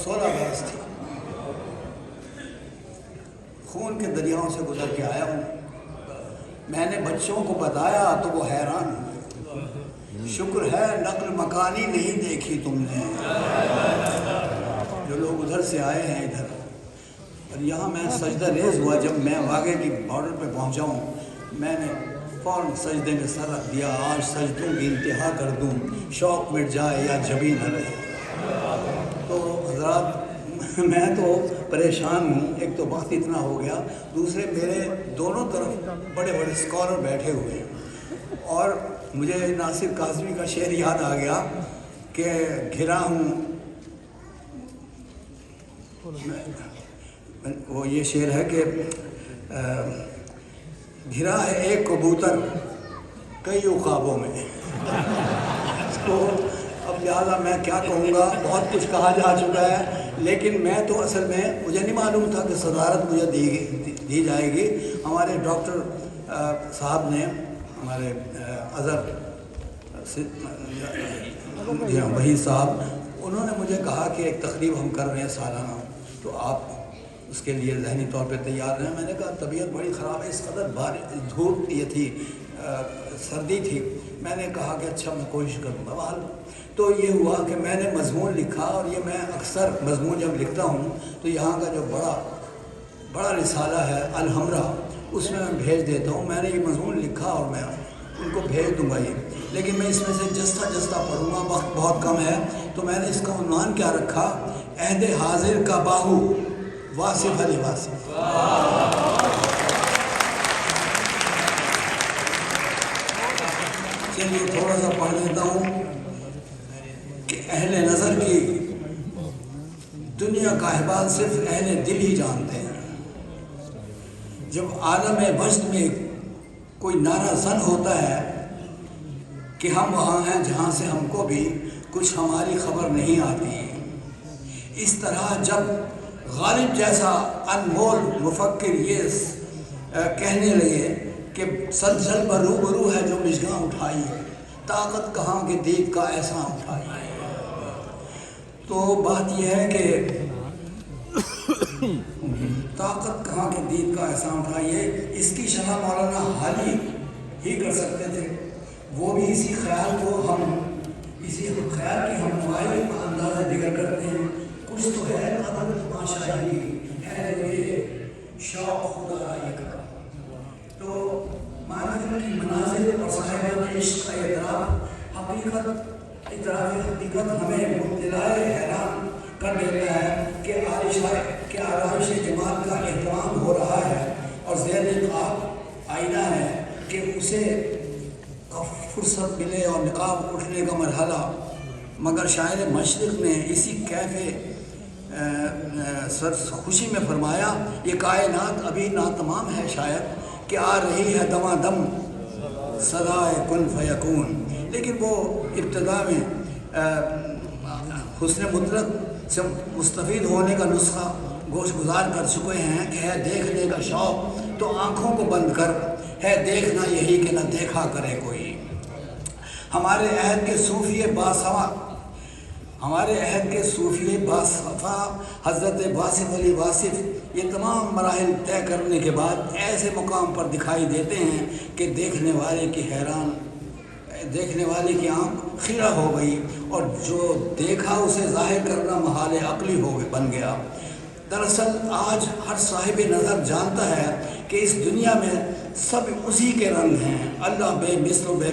16 برس تھی، خون کے دریاؤں سے گزر کے آیا ہوں۔ میں نے بچوں کو بتایا تو وہ حیران ہوئے، شکر ہے نقل مکانی نہیں دیکھی تم نے، جو لوگ ادھر سے آئے ہیں ادھر۔ اور یہاں میں سجدہ ریز ہوا، جب میں واقعے کی بارڈر پہ پہنچا ہوں، میں نے فوراً سجدے میں سر رکھ دیا، آج سجدوں کی انتہا کر دوں، شوق مٹ جائے یا جبیں نہ رہے۔ تو حضرات میں تو پریشان ہوں، ایک تو وقت اتنا ہو گیا، دوسرے میرے دونوں طرف بڑے بڑے اسکالر بیٹھے ہوئے ہیں، اور مجھے ناصر کاظمی کا شعر یاد آ گیا کہ گھرا ہوں، وہ یہ شعر ہے کہ گھرا ہے ایک کبوتر کئی عقابوں میں۔ تو اب لہٰذا میں کیا کہوں گا، بہت کچھ کہا جا چکا ہے، لیکن میں تو اصل میں مجھے نہیں معلوم تھا کہ صدارت مجھے دی جائے گی۔ ہمارے ڈاکٹر صاحب نے، ہمارے اظہر وحید صاحب، انہوں نے مجھے کہا کہ ایک تقریب ہم کر رہے ہیں سالانہ، تو آپ اس کے لیے ذہنی طور پہ تیار ہیں۔ میں نے کہا طبیعت بڑی خراب ہے، اس قدر دھوپ یہ تھی، سردی تھی۔ میں نے کہا کہ اچھا میں کوشش کروں گا۔ بہرحال تو یہ ہوا کہ میں نے مضمون لکھا، اور یہ میں اکثر مضمون جب لکھتا ہوں تو یہاں کا جو بڑا رسالہ ہے الحمرہ، اس میں بھیج دیتا ہوں۔ میں نے یہ مضمون لکھا اور میں ان کو بھیج دوں گا یہ، لیکن میں اس میں سے جستہ پڑھوں گا، وقت بہت کم ہے۔ تو میں نے اس کا عنوان کیا رکھا، عہد حاضر کا باہو واصف علی واصف۔ چلیے تھوڑا سا پڑھ لیتا ہوں کہ اہل نظر کی دنیا کا احوال صرف اہل دل ہی جانتے ہیں۔ جب عالم وجد میں کوئی نعرہ زن ہوتا ہے کہ ہم وہاں ہیں جہاں سے ہم کو بھی کچھ ہماری خبر نہیں آتی، اس طرح جب غالب جیسا انمول مفکر یہ کہنے لگے کہ سلسل پر روبرو ہے جو مژگاں اٹھائی، طاقت کہاں کے دید کا ایسا اٹھائی۔ تو بات یہ ہے کہ طاقت کہاں کے دید کا ایسا اٹھائیے، اس کی شرح مولانا حالی ہی کر سکتے تھے۔ وہ بھی اسی خیال کی ہم نمائی کا اندازہ دیگر کرتے ہیں۔ کچھ تو ہے قدر تماشائی ہے یہ شوق خدا رائی کا۔ تو معرفت کی منازل اور صاحبان عشق کا اعتراف حقیقت ہمیں مبتلائے حیران کر دیتا ہے کہ آرائش جمال کا اہتمام ہو رہا ہے، اور زیر نقاب آئینہ ہے کہ اسے فرصت ملے اور نقاب اٹھنے کا مرحلہ۔ مگر شاعر مشرق نے اسی کیف خوشی میں فرمایا، یہ کائنات ابھی ناتمام ہے شاید کہ آ رہی ہے دماں دم صدائے کن فیکون۔ لیکن وہ ابتدا میں حسن مطلق سے مستفید ہونے کا نسخہ گوش گزار کر چکے ہیں کہ ہے دیکھنے کا شوق تو آنکھوں کو بند کر، ہے دیکھنا یہی کہ نہ دیکھا کرے کوئی۔ ہمارے عہد کے صوفی باصفا حضرت واصف علی واصف یہ تمام مراحل طے کرنے کے بعد ایسے مقام پر دکھائی دیتے ہیں کہ دیکھنے والے کی آنکھ خیرہ ہو گئی، اور جو دیکھا اسے ظاہر کرنا محال عقلی بن گیا۔ دراصل آج ہر صاحب نظر جانتا ہے کہ اس دنیا میں سب اسی کے رنگ ہیں، اللہ بے مثل و بے